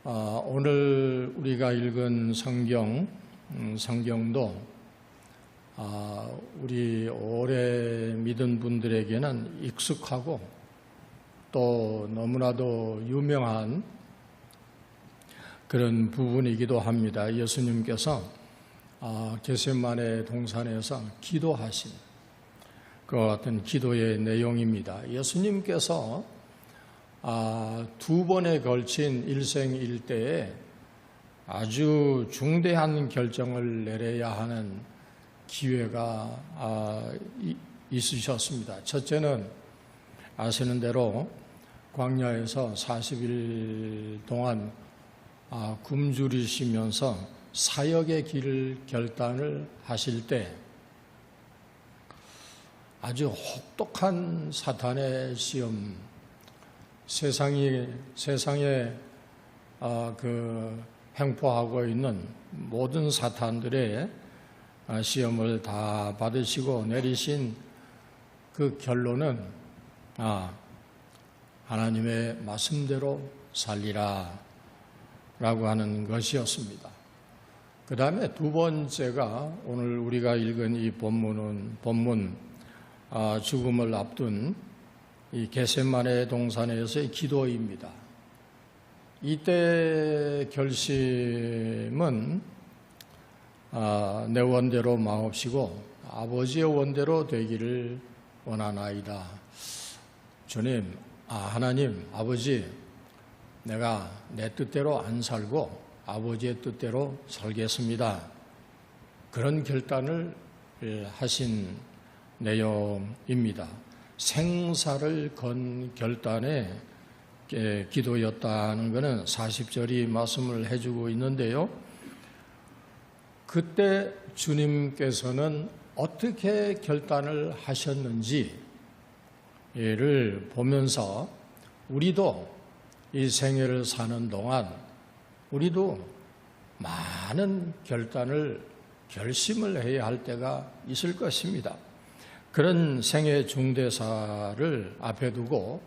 오늘 우리가 읽은 성경도 우리 오래 믿은 분들에게는 익숙하고 또 너무나도 유명한 그런 부분이기도 합니다. 예수님께서 겟세마네 동산에서 기도하신 그와 같은 기도의 내용입니다. 예수님께서 두 번에 걸친 일생일대에 아주 중대한 결정을 내려야 하는 기회가 있으셨습니다. 첫째는 아시는 대로 광야에서 40일 동안 굶주리시면서 사역의 길을 결단을 하실 때 아주 혹독한 사탄의 시험, 세상에 횡포하고 있는 모든 사탄들의 시험을 다 받으시고 내리신 그 결론은 하나님의 말씀대로 살리라 라고 하는 것이었습니다. 그 다음에 두 번째가 오늘 우리가 읽은 이 본문 죽음을 앞둔 이 겟세마네 동산에서의 기도입니다. 이때 결심은 내 원대로 마옵시고 아버지의 원대로 되기를 원하나이다. 주님, 하나님, 아버지, 내가 내 뜻대로 안 살고 아버지의 뜻대로 살겠습니다. 그런 결단을 하신 내용입니다. 생사를 건 결단의 기도였다는 것은 40절이 말씀을 해주고 있는데요. 그때 주님께서는 어떻게 결단을 하셨는지를 보면서 우리도 이 생애를 사는 동안 우리도 많은 결심을 해야 할 때가 있을 것입니다. 그런 생애 중대사를 앞에 두고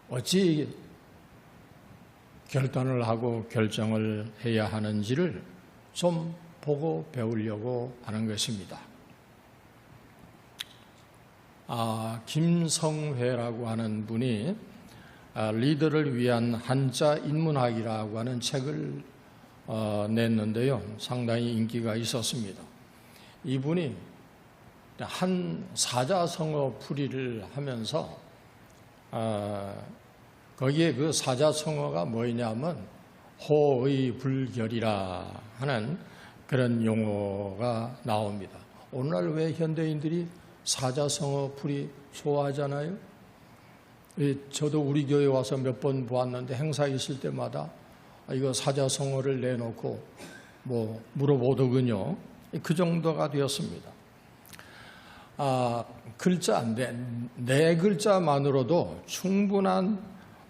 어찌 결단을 하고 결정을 해야 하는지를 좀 보고 배우려고 하는 것입니다. 김성회라고 하는 분이 리더를 위한 한자 인문학이라고 하는 책을 냈는데요. 상당히 인기가 있었습니다. 이분이 한 사자성어 풀이를 하면서 거기에 그 사자성어가 뭐냐면 호의 불결이라 하는 그런 용어가 나옵니다. 오늘날 왜 현대인들이 사자성어 풀이 좋아하잖아요. 저도 우리 교회 와서 몇 번 보았는데 행사 있을 때마다 이거 사자성어를 내놓고 물어보더군요. 그 정도가 되었습니다. 글자인데 네 글자만으로도 충분한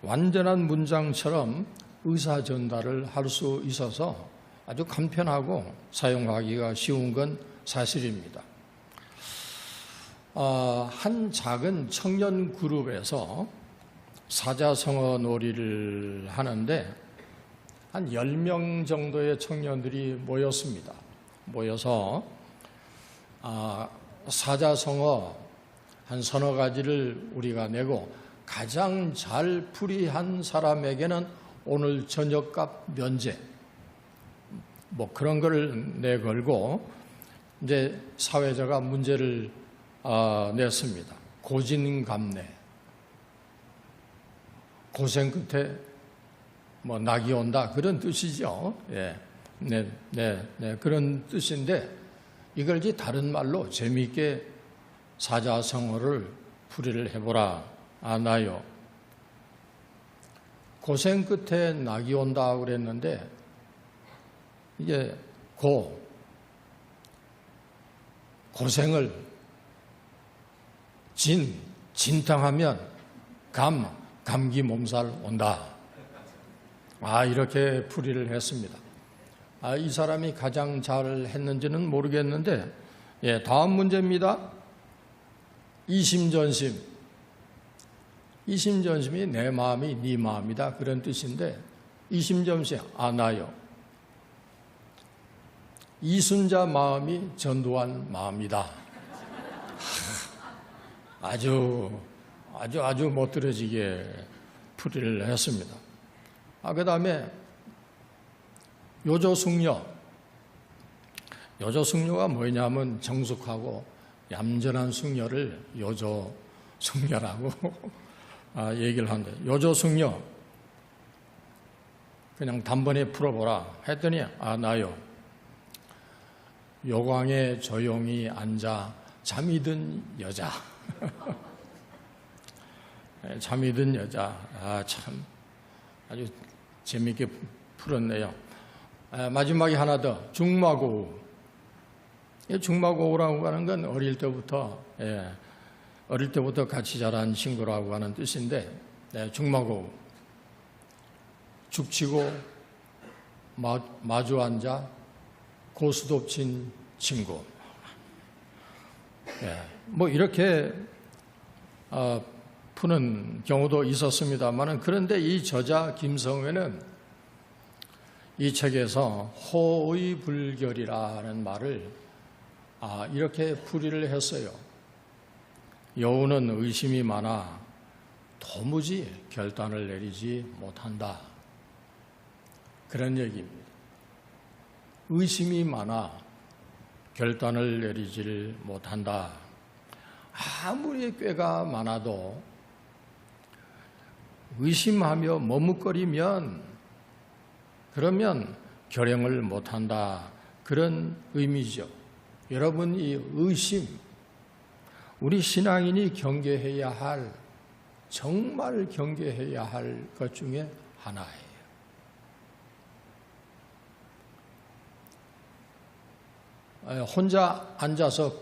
완전한 문장처럼 의사 전달을 할 수 있어서 아주 간편하고 사용하기가 쉬운 건 사실입니다. 한 작은 청년 그룹에서 사자성어 놀이를 하는데 한 10명 정도의 청년들이 모였습니다. 모여서 사자성어 한 서너 가지를 우리가 내고 가장 잘 풀이한 사람에게는 오늘 저녁값 면제 그런 걸 내걸고 이제 사회자가 문제를 냈습니다. 고진감래, 고생 끝에 낙이 온다 그런 뜻이죠. 그런 뜻인데 이걸 이제 다른 말로 재미있게 사자성어를 풀이를 해보라 나요. 고생 끝에 낙이 온다 그랬는데 이게 고생을 진탕하면 감기 몸살 온다. 이렇게 풀이를 했습니다. 이 사람이 가장 잘 했는지는 모르겠는데, 다음 문제입니다. 이심전심. 이심전심이 내 마음이 네 마음이다 그런 뜻인데 이심점시 아나요. 이순자 마음이 전두환 마음이다. 아주 멋들어지게 풀이를 했습니다. 그 다음에 요조숙녀. 요조숙녀가 뭐냐면 정숙하고 얌전한 숙녀를 요조숙녀라고 얘기를 하는데, 요조숙녀 그냥 단번에 풀어보라 했더니 나요. 요광에 조용히 앉아 잠이 든 여자. 잠이 든 여자. 참 아주 재미있게 풀었네요. 마지막에 하나 더, 중마고우. 중마고우라고 하는 건 어릴 때부터 같이 자란 친구라고 하는 뜻인데, 중마고우. 죽치고 마주 앉아 고스톱친 친구. 뭐 이렇게 푸는 경우도 있었습니다만, 그런데 이 저자 김성회는 이 책에서 호의불결이라는 말을 이렇게 풀이를 했어요. 여우는 의심이 많아 도무지 결단을 내리지 못한다. 그런 얘기입니다. 의심이 많아 결단을 내리지를 못한다. 아무리 꾀가 많아도 의심하며 머뭇거리면 그러면 결행을 못한다. 그런 의미죠. 여러분, 이 의심, 우리 신앙인이 경계해야 할, 정말 경계해야 할 것 중에 하나예요. 혼자 앉아서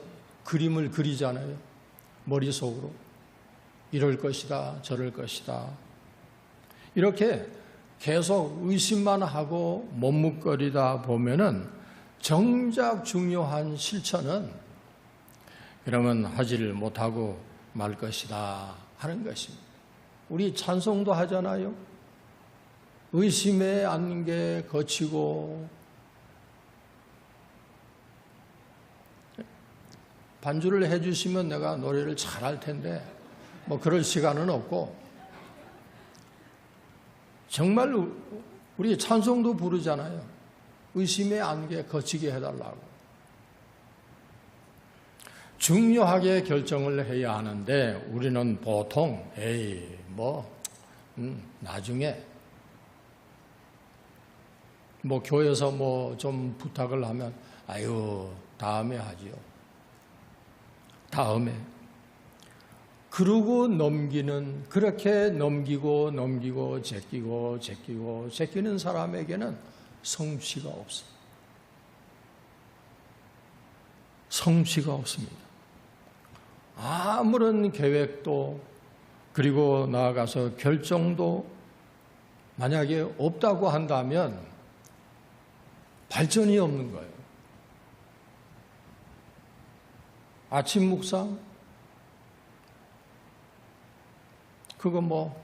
그림을 그리잖아요. 머릿속으로. 이럴 것이다, 저럴 것이다. 이렇게 계속 의심만 하고 머뭇거리다 보면은 정작 중요한 실천은 그러면 하지를 못하고 말 것이다 하는 것입니다. 우리 찬송도 하잖아요. 의심의 안개 거치고, 반주를 해주시면 내가 노래를 잘할 텐데 뭐 그럴 시간은 없고, 정말 우리 찬송도 부르잖아요. 의심의 안개 거치게 해달라고. 중요하게 결정을 해야 하는데 우리는 보통 나중에 뭐 교회에서 뭐 좀 부탁을 하면 다음에 하지요. 다음에. 그러고 그렇게 넘기고 제끼는 사람에게는 성취가 없어요. 성취가 없습니다. 아무런 계획도, 그리고 나아가서 결정도 만약에 없다고 한다면 발전이 없는 거예요. 아침 묵상? 그거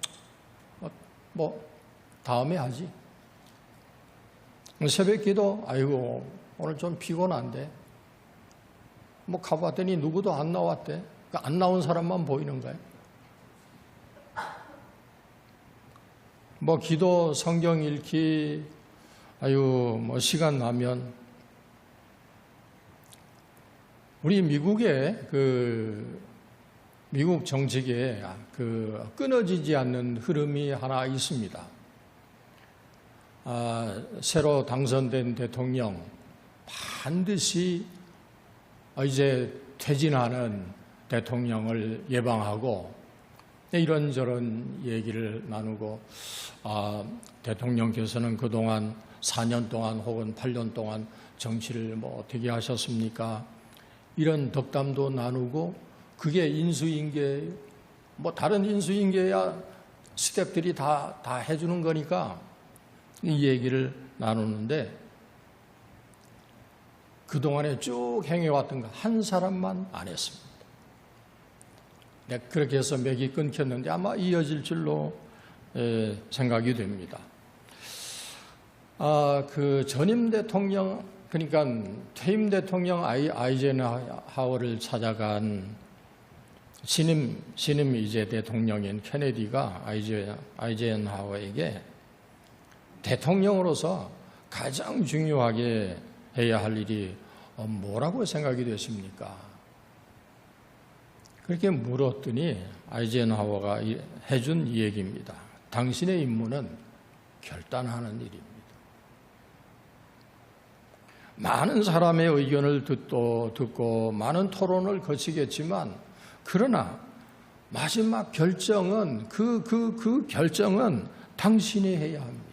다음에 하지. 새벽 기도, 오늘 좀 피곤한데. 가봤더니 누구도 안 나왔대. 안 나온 사람만 보이는 거예요. 기도, 성경 읽기, 시간 나면. 우리 미국의 미국 정책에 끊어지지 않는 흐름이 하나 있습니다. 새로 당선된 대통령 반드시 이제 퇴진하는 대통령을 예방하고 이런저런 얘기를 나누고, 대통령께서는 그동안 4년 동안 혹은 8년 동안 정치를 어떻게 하셨습니까? 이런 덕담도 나누고, 그게 인수인계, 다른 인수인계야 스태프들이 다 해주는 거니까 이 얘기를 나누는데, 그동안에 쭉 행해왔던 거 한 사람만 안 했습니다. 그렇게 해서 맥이 끊겼는데 아마 이어질 줄로 생각이 됩니다. 그 전임 대통령, 그러니까 퇴임 대통령 아이젠하워를 찾아간 신임 이제 대통령인 케네디가 아이젠하워에게 대통령으로서 가장 중요하게 해야 할 일이 뭐라고 생각이 되십니까? 그렇게 물었더니 아이젠하워가 해준 이 얘기입니다. 당신의 임무는 결단하는 일입니다. 많은 사람의 의견을 듣고 많은 토론을 거치겠지만, 그러나 마지막 결정은 그 결정은 당신이 해야 합니다.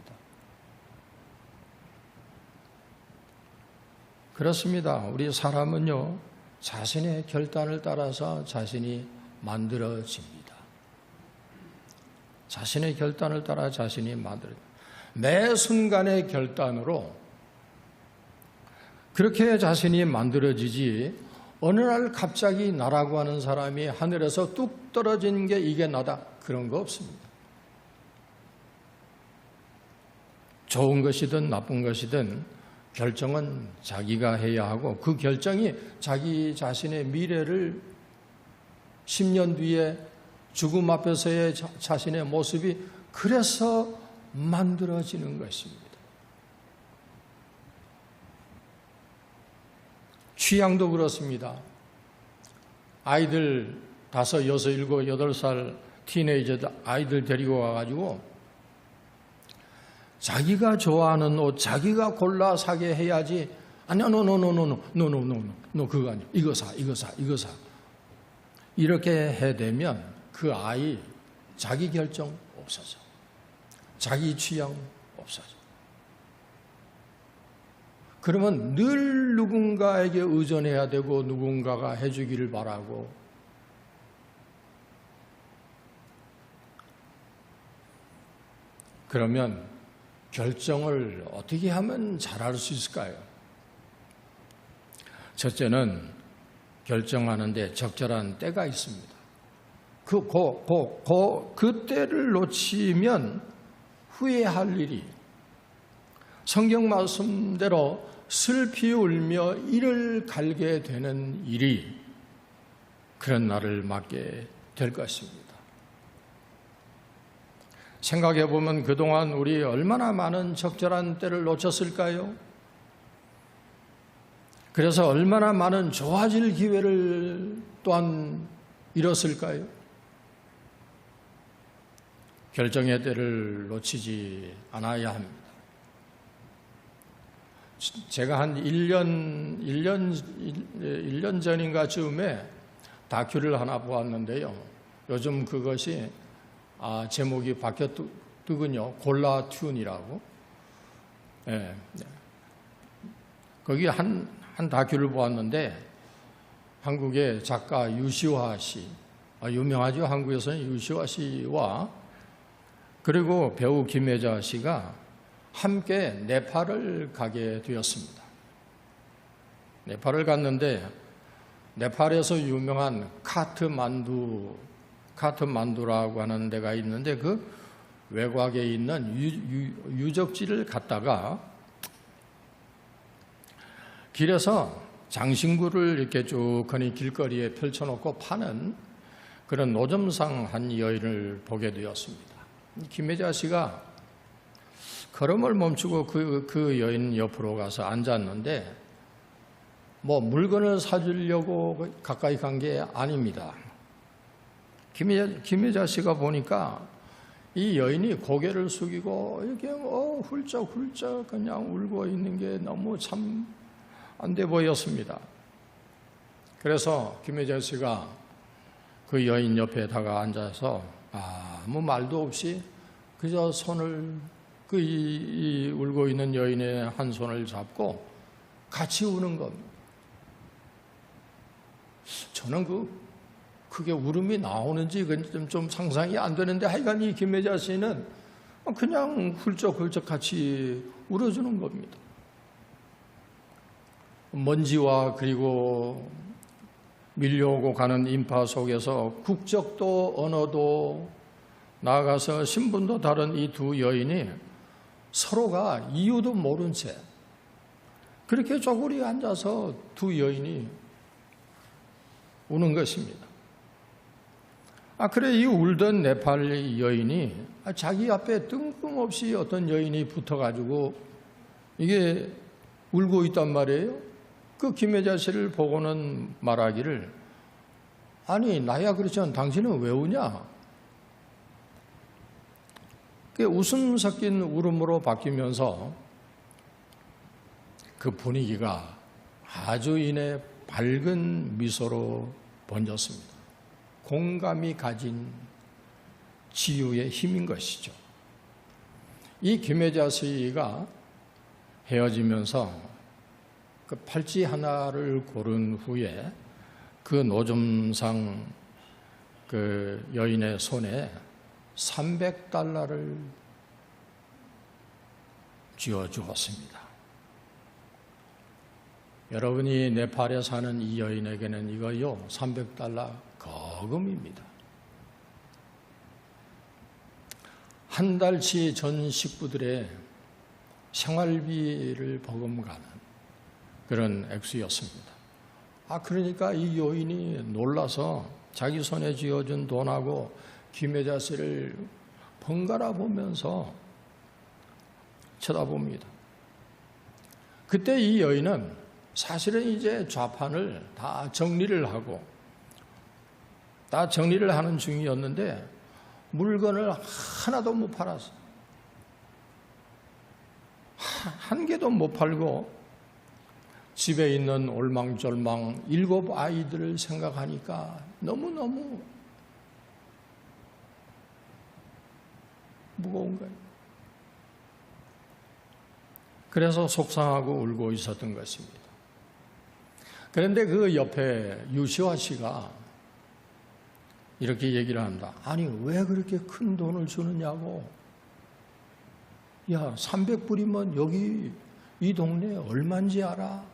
그렇습니다. 우리 사람은요, 자신의 결단을 따라서 자신이 만들어집니다. 자신의 결단을 따라 자신이 만들어집니다. 매 순간의 결단으로 그렇게 자신이 만들어지지, 어느 날 갑자기 나라고 하는 사람이 하늘에서 뚝 떨어지는 게 이게 나다, 그런 거 없습니다. 좋은 것이든 나쁜 것이든 결정은 자기가 해야 하고, 그 결정이 자기 자신의 미래를 10년 뒤에 죽음 앞에서의 자신의 모습이 그래서 만들어지는 것입니다. 취향도 그렇습니다. 아이들 5, 6, 7, 8살 티네이저들 아이들 데리고 와가지고 자기가 좋아하는 옷 자기가 골라 사게 해야지. 아니야, no, 그거 아니야. 이거 사. 이렇게 해대면 그 아이 자기 결정 없어져. 자기 취향 없어져. 그러면 늘 누군가에게 의존해야 되고 누군가가 해주기를 바라고, 그러면 결정을 어떻게 하면 잘할 수 있을까요? 첫째는 결정하는데 적절한 때가 있습니다. 그 때를 놓치면 후회할 일이, 성경 말씀대로 슬피 울며 이를 갈게 되는 일이 그런 날을 맞게 될 것입니다. 생각해 보면 그동안 우리 얼마나 많은 적절한 때를 놓쳤을까요? 그래서 얼마나 많은 좋아질 기회를 또한 잃었을까요? 결정의 때를 놓치지 않아야 합니다. 제가 한 1년 전인가 즈음에 다큐를 하나 보았는데요. 요즘 그것이 제목이 바뀌었더군요. 골라튠이라고. 네. 거기 한 다큐를 보았는데, 한국의 작가 유시화 씨, 유명하죠. 한국에서는 유시화 씨와 그리고 배우 김혜자 씨가 함께 네팔을 가게 되었습니다. 네팔을 갔는데 네팔에서 유명한 카트만두라고 하는 데가 있는데, 그 외곽에 있는 유적지를 갔다가 길에서 장신구를 이렇게 쭉 길거리에 펼쳐놓고 파는 그런 노점상 한 여인을 보게 되었습니다. 김혜자 씨가 걸음을 멈추고 그 여인 옆으로 가서 앉았는데, 물건을 사주려고 가까이 간 게 아닙니다. 김혜자 씨가 보니까 이 여인이 고개를 숙이고 이렇게 훌쩍훌쩍 그냥 울고 있는 게 너무 참 안 돼 보였습니다. 그래서 김혜자 씨가 그 여인 옆에다가 앉아서 아무 말도 없이 그저 손을 이 울고 있는 여인의 한 손을 잡고 같이 우는 겁니다. 저는 그게 울음이 나오는지 좀 상상이 안 되는데, 하여간 이 김혜자 씨는 그냥 훌쩍훌쩍 같이 울어주는 겁니다. 먼지와 그리고 밀려오고 가는 인파 속에서 국적도 언어도 나아가서 신분도 다른 이 두 여인이 서로가 이유도 모른 채 그렇게 쪼그리 앉아서 두 여인이 우는 것입니다. 그래 이 울던 네팔 여인이 자기 앞에 뜬금없이 어떤 여인이 붙어가지고 이게 울고 있단 말이에요. 그 김혜자 씨를 보고는 말하기를, 아니 나야 그렇지만 당신은 왜 우냐? 그 웃음 섞인 울음으로 바뀌면서 그 분위기가 아주 이내 밝은 미소로 번졌습니다. 공감이 가진 치유의 힘인 것이죠. 이 김혜자 씨가 헤어지면서 그 팔찌 하나를 고른 후에 그 노점상 그 여인의 손에 $300를 쥐어 주었습니다. 여러분이 네팔에 사는 이 여인에게는 이거요, $300 거금입니다. 한 달치 전 식구들의 생활비를 버금가는 그런 액수였습니다. 그러니까 이 여인이 놀라서 자기 손에 쥐어준 돈하고 김혜자 씨를 번갈아 보면서 쳐다봅니다. 그때 이 여인은 사실은 이제 좌판을 다 정리를 하는 중이었는데 물건을 하나도 못 팔았어. 한 개도 못 팔고 집에 있는 올망졸망 7 아이들을 생각하니까 너무너무 무거운 거예요. 그래서 속상하고 울고 있었던 것입니다. 그런데 그 옆에 유시화 씨가 이렇게 얘기를 합니다. 아니 왜 그렇게 큰 돈을 주느냐고. 야, 300불이면 여기 이 동네에 얼마인지 알아?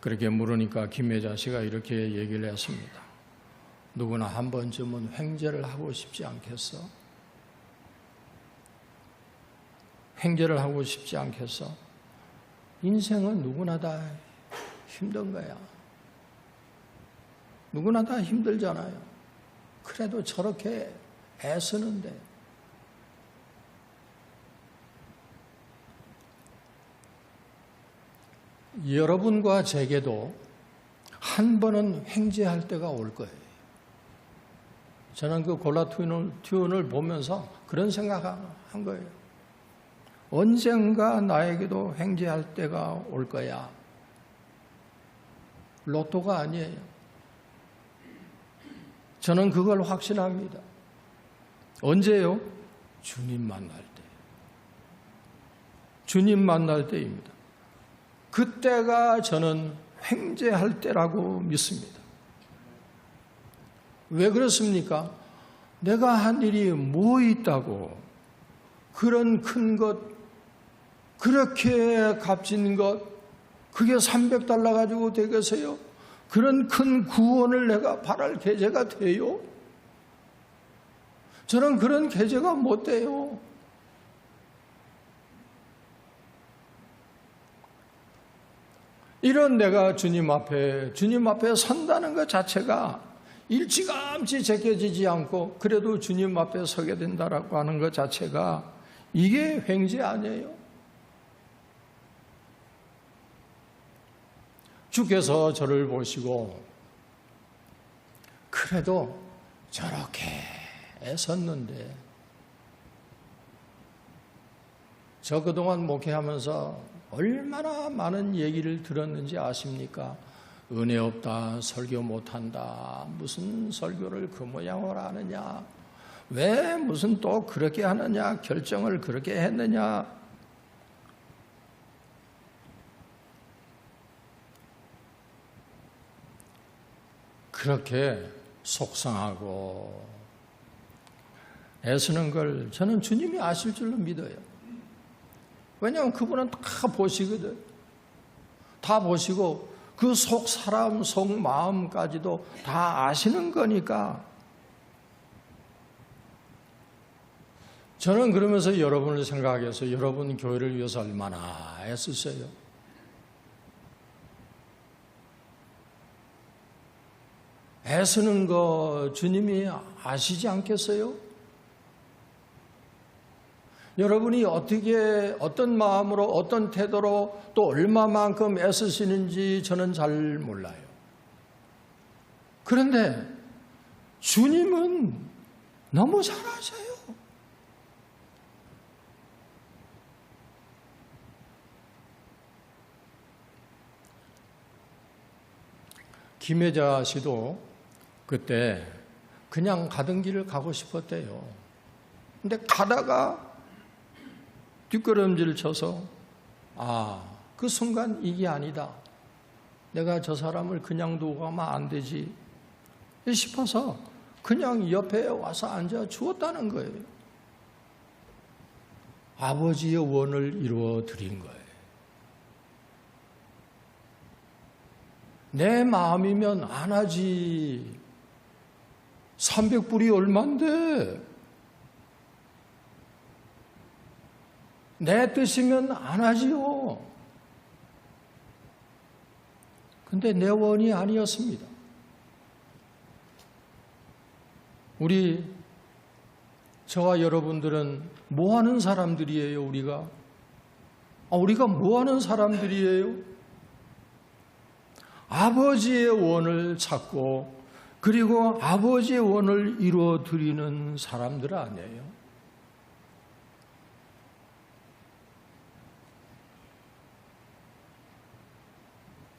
그렇게 물으니까 김혜자 씨가 이렇게 얘기를 했습니다. 누구나 한 번쯤은 횡재를 하고 싶지 않겠어? 횡재를 하고 싶지 않겠어? 인생은 누구나 다 힘든 거야. 누구나 다 힘들잖아요. 그래도 저렇게 애쓰는데. 여러분과 제게도 한 번은 횡재할 때가 올 거예요. 저는 그 골라튠을 보면서 그런 생각한 거예요. 언젠가 나에게도 횡재할 때가 올 거야. 로또가 아니에요. 저는 그걸 확신합니다. 언제요? 주님 만날 때. 주님 만날 때입니다. 그때가 저는 횡재할 때라고 믿습니다. 왜 그렇습니까? 내가 한 일이 뭐 있다고 그런 큰 것, 그렇게 값진 것, 그게 $300 가지고 되겠어요? 그런 큰 구원을 내가 바랄 계제가 돼요? 저는 그런 계제가 못 돼요. 이런 내가 주님 앞에 선다는 것 자체가 일찌감치 제껴지지 않고 그래도 주님 앞에 서게 된다라고 하는 것 자체가 이게 횡재 아니에요? 주께서 저를 보시고 그래도 저렇게 애썼는데 저 그동안 목회하면서 얼마나 많은 얘기를 들었는지 아십니까? 은혜 없다, 설교 못한다, 무슨 설교를 그 모양으로 하느냐, 왜 무슨 또 그렇게 하느냐, 결정을 그렇게 했느냐. 그렇게 속상하고 애쓰는 걸 저는 주님이 아실 줄로 믿어요. 왜냐하면 그분은 다 보시거든. 다 보시고 그 속 사람, 속 마음까지도 다 아시는 거니까. 저는 그러면서 여러분을 생각해서 여러분 교회를 위해서 얼마나 애쓰세요. 애쓰는 거 주님이 아시지 않겠어요? 여러분이 어떻게, 어떤 마음으로, 어떤 태도로 또 얼마만큼 애쓰시는지 저는 잘 몰라요. 그런데 주님은 너무 잘 아셔요. 김혜자 씨도 그때 그냥 가던 길을 가고 싶었대요. 근데 가다가 뒷걸음질 쳐서 그 순간 이게 아니다. 내가 저 사람을 그냥 두고 가면 안 되지 싶어서 그냥 옆에 와서 앉아 주었다는 거예요. 아버지의 원을 이루어 드린 거예요. 내 마음이면 안 하지. 300불이 얼만데? 내 뜻이면 안 하지요. 근데 내 원이 아니었습니다. 저와 여러분들은 뭐 하는 사람들이에요, 우리가? 우리가 뭐 하는 사람들이에요? 아버지의 원을 찾고 그리고 아버지의 원을 이루어 드리는 사람들 아니에요?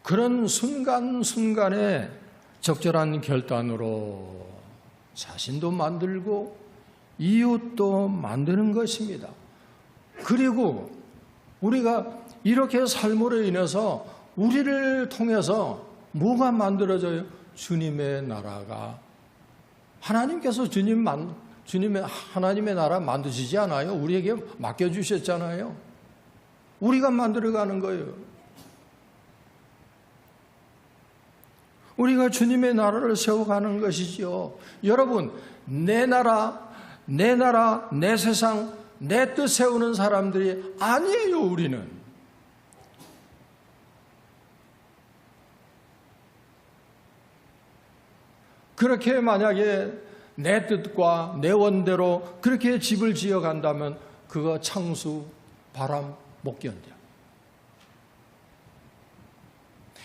그런 순간순간에 적절한 결단으로 자신도 만들고 이웃도 만드는 것입니다. 그리고 우리가 이렇게 삶으로 인해서 우리를 통해서 뭐가 만들어져요? 주님의 나라가. 하나님께서 주님의 하나님의 나라 만드시지 않아요? 우리에게 맡겨주셨잖아요. 우리가 만들어가는 거예요. 우리가 주님의 나라를 세워가는 것이지요. 여러분, 내 나라, 내 세상, 내 뜻 세우는 사람들이 아니에요, 우리는. 그렇게 만약에 내 뜻과 내 원대로 그렇게 집을 지어간다면 그거 창수, 바람 못 견뎌.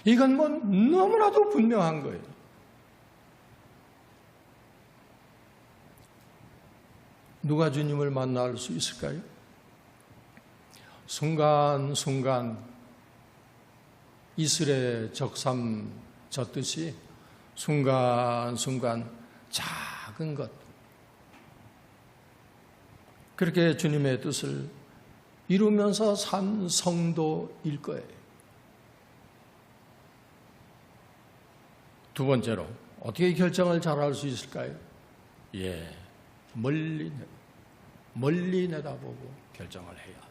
이건 뭐 너무나도 분명한 거예요. 누가 주님을 만날 수 있을까요? 순간순간 이슬의 적삼 젖듯이 순간순간 작은 것, 그렇게 주님의 뜻을 이루면서 산 성도일 거예요. 두 번째로 어떻게 결정을 잘할 수 있을까요? 멀리 내다보고 결정을 해야 합니다.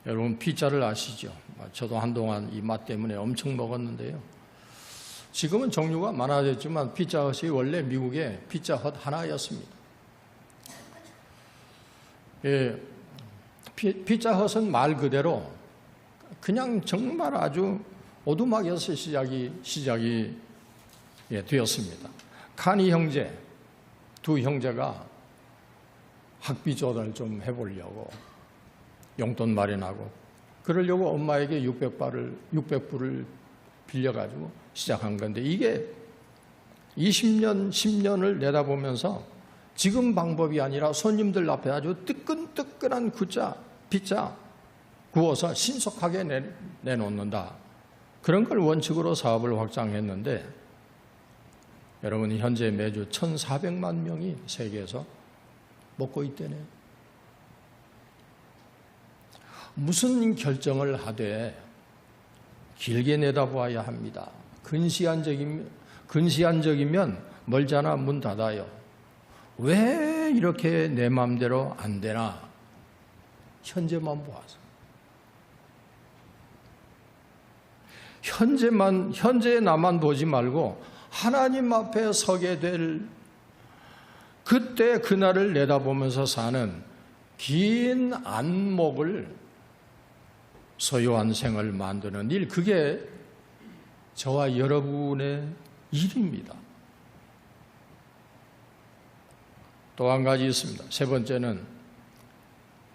여러분 피자를 아시죠? 저도 한동안 이 맛 때문에 엄청 먹었는데요. 지금은 종류가 많아졌지만 피자헛이 원래 미국의 피자헛 하나였습니다. 피자헛은 말 그대로 그냥 정말 아주 오두막에서 시작이 되었습니다. 카니 형제, 두 형제가 학비 조달 좀 해보려고 용돈 마련하고 그러려고 엄마에게 600불을 빌려가지고 시작한 건데 이게 20년, 10년을 내다보면서 지금 방법이 아니라 손님들 앞에 아주 뜨끈뜨끈한 피자 구워서 신속하게 내놓는다. 그런 걸 원칙으로 사업을 확장했는데 여러분 현재 매주 1,400만 명이 세계에서 먹고 있다네요. 무슨 결정을 하되 길게 내다보아야 합니다. 근시안적이면 멀잖아 문 닫아요. 왜 이렇게 내 마음대로 안 되나? 현재만 보아서. 현재의 나만 보지 말고 하나님 앞에 서게 될 그때 그날을 내다보면서 사는 긴 안목을 소유한 생을 만드는 일, 그게 저와 여러분의 일입니다. 또 한 가지 있습니다. 세 번째는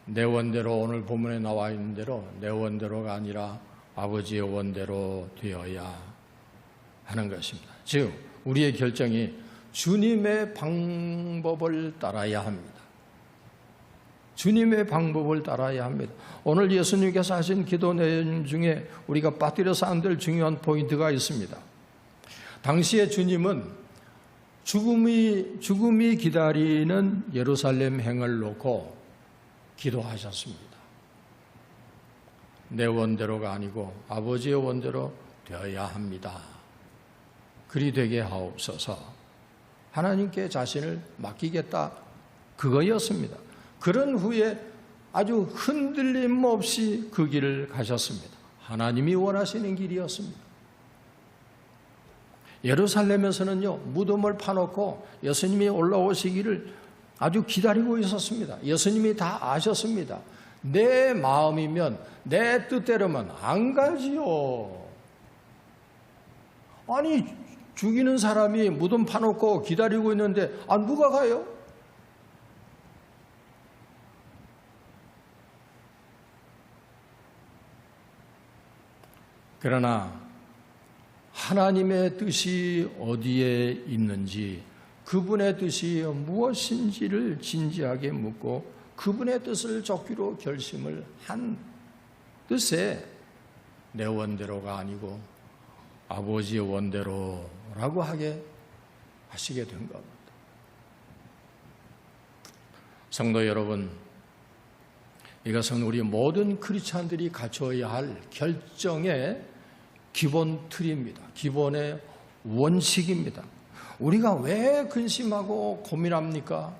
내 원대로, 오늘 본문에 나와 있는 대로 내 원대로가 아니라 아버지의 원대로 되어야 하는 것입니다. 즉 우리의 결정이 주님의 방법을 따라야 합니다. 주님의 방법을 따라야 합니다. 오늘 예수님께서 하신 기도 내용 중에 우리가 빠뜨려서 안 될 중요한 포인트가 있습니다. 당시에 주님은 죽음이 기다리는 예루살렘 행을 놓고 기도하셨습니다. 내 원대로가 아니고 아버지의 원대로 되어야 합니다. 그리 되게 하옵소서. 하나님께 자신을 맡기겠다, 그거였습니다. 그런 후에 아주 흔들림 없이 그 길을 가셨습니다. 하나님이 원하시는 길이었습니다. 예루살렘에서는요, 무덤을 파놓고 예수님이 올라오시기를 아주 기다리고 있었습니다. 예수님이 다 아셨습니다. 내 마음이면, 내 뜻대로면 안 가지요. 아니, 죽이는 사람이 무덤 파놓고 기다리고 있는데 누가 가요? 그러나 하나님의 뜻이 어디에 있는지, 그분의 뜻이 무엇인지를 진지하게 묻고 그분의 뜻을 쫓기로 결심을 한 뜻에 내 원대로가 아니고 아버지의 원대로라고 하시게 된 겁니다. 성도 여러분, 이것은 우리 모든 크리스찬들이 갖춰야 할 결정의 기본 틀입니다. 기본의 원칙입니다. 우리가 왜 근심하고 고민합니까?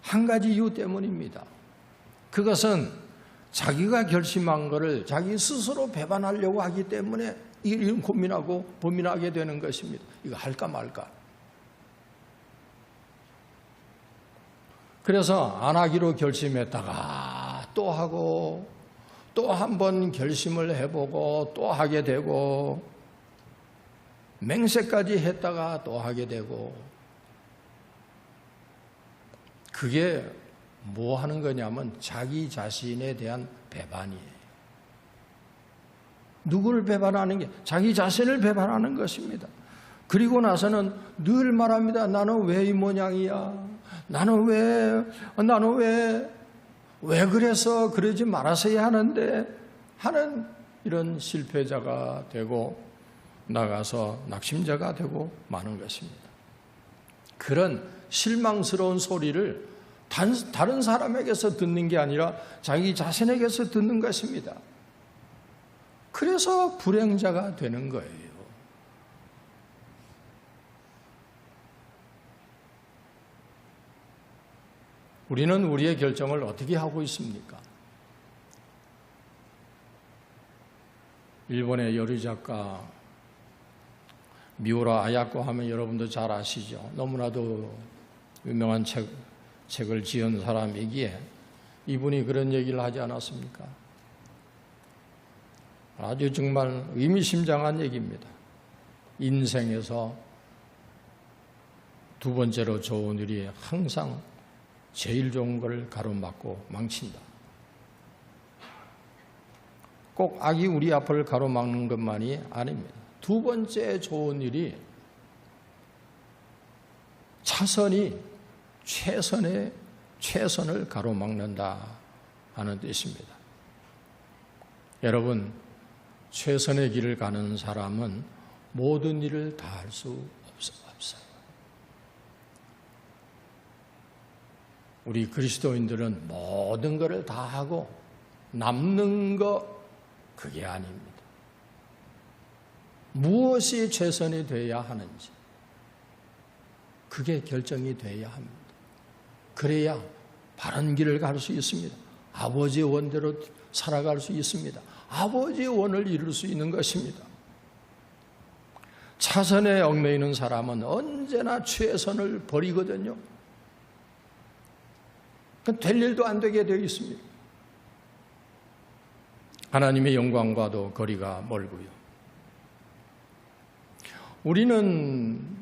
한 가지 이유 때문입니다. 그것은 자기가 결심한 것을 자기 스스로 배반하려고 하기 때문에 이런 고민하고 고민하게 되는 것입니다. 이거 할까 말까. 그래서 안 하기로 결심했다가 또 하고, 또 한 번 결심을 해보고 또 하게 되고, 맹세까지 했다가 또 하게 되고, 그게 뭐 하는 거냐면 자기 자신에 대한 배반이에요. 누구를 배반하는 게? 자기 자신을 배반하는 것입니다. 그리고 나서는 늘 말합니다. 나는 왜 이 모양이야? 나는 왜 그래서 그러지 말았어야 하는데 하는 이런 실패자가 되고 나가서 낙심자가 되고 마는 것입니다. 그런 실망스러운 소리를 다른 사람에게서 듣는 게 아니라 자기 자신에게서 듣는 것입니다. 그래서 불행자가 되는 거예요. 우리는 우리의 결정을 어떻게 하고 있습니까? 일본의 요리 작가 미우라 아야코 하면 여러분도 잘 아시죠? 너무나도 유명한 책을 지은 사람이기에 이분이 그런 얘기를 하지 않았습니까? 아주 정말 의미심장한 얘기입니다. 인생에서 두 번째로 좋은 일이 항상 제일 좋은 걸 가로막고 망친다. 꼭 악이 우리 앞을 가로막는 것만이 아닙니다. 두 번째 좋은 일이 차선이 최선을 가로막는다 하는 뜻입니다. 여러분, 최선의 길을 가는 사람은 모든 일을 다 할 수 없어요. 우리 그리스도인들은 모든 것을 다 하고 남는 거 그게 아닙니다. 무엇이 최선이 되어야 하는지 그게 결정이 되어야 합니다. 그래야 바른 길을 갈 수 있습니다. 아버지의 원대로 살아갈 수 있습니다. 아버지의 원을 이룰 수 있는 것입니다. 차선에 얽매이는 사람은 언제나 최선을 버리거든요. 될 일도 안 되게 되어 있습니다. 하나님의 영광과도 거리가 멀고요. 우리는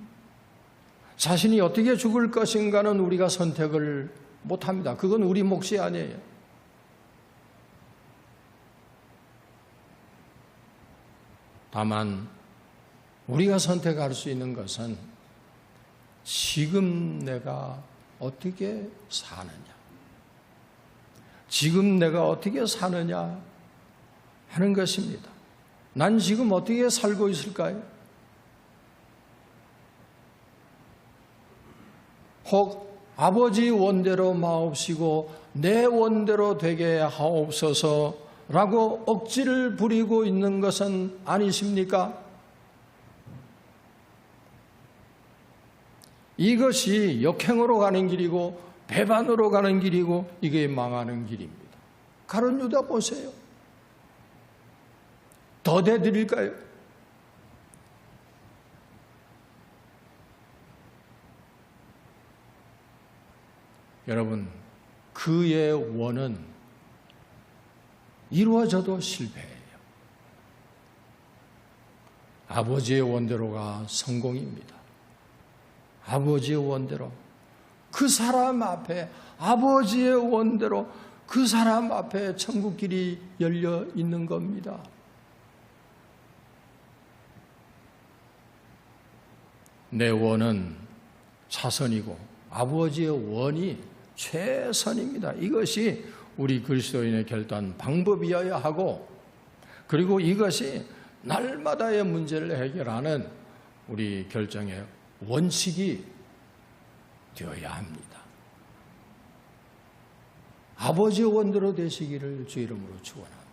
자신이 어떻게 죽을 것인가는 우리가 선택을 못합니다. 그건 우리 몫이 아니에요. 다만 우리가 선택할 수 있는 것은 지금 내가 어떻게 사느냐, 지금 내가 어떻게 사느냐 하는 것입니다. 난 지금 어떻게 살고 있을까요? 혹 아버지 원대로 마옵시고 내 원대로 되게 하옵소서라고 억지를 부리고 있는 것은 아니십니까? 이것이 역행으로 가는 길이고 배반으로 가는 길이고 이게 망하는 길입니다. 가룟 유다 보세요. 더 대드릴까요? 여러분, 그의 원은 이루어져도 실패해요. 아버지의 원대로가 성공입니다. 아버지의 원대로, 그 사람 앞에, 아버지의 원대로 그 사람 앞에 천국길이 열려 있는 겁니다. 내 원은 차선이고 아버지의 원이 최선입니다. 이것이 우리 그리스도인의 결단 방법이어야 하고, 그리고 이것이 날마다의 문제를 해결하는 우리 결정의 원칙이 되어야 합니다. 아버지의 원대로 되시기를 주 이름으로 축원합니다.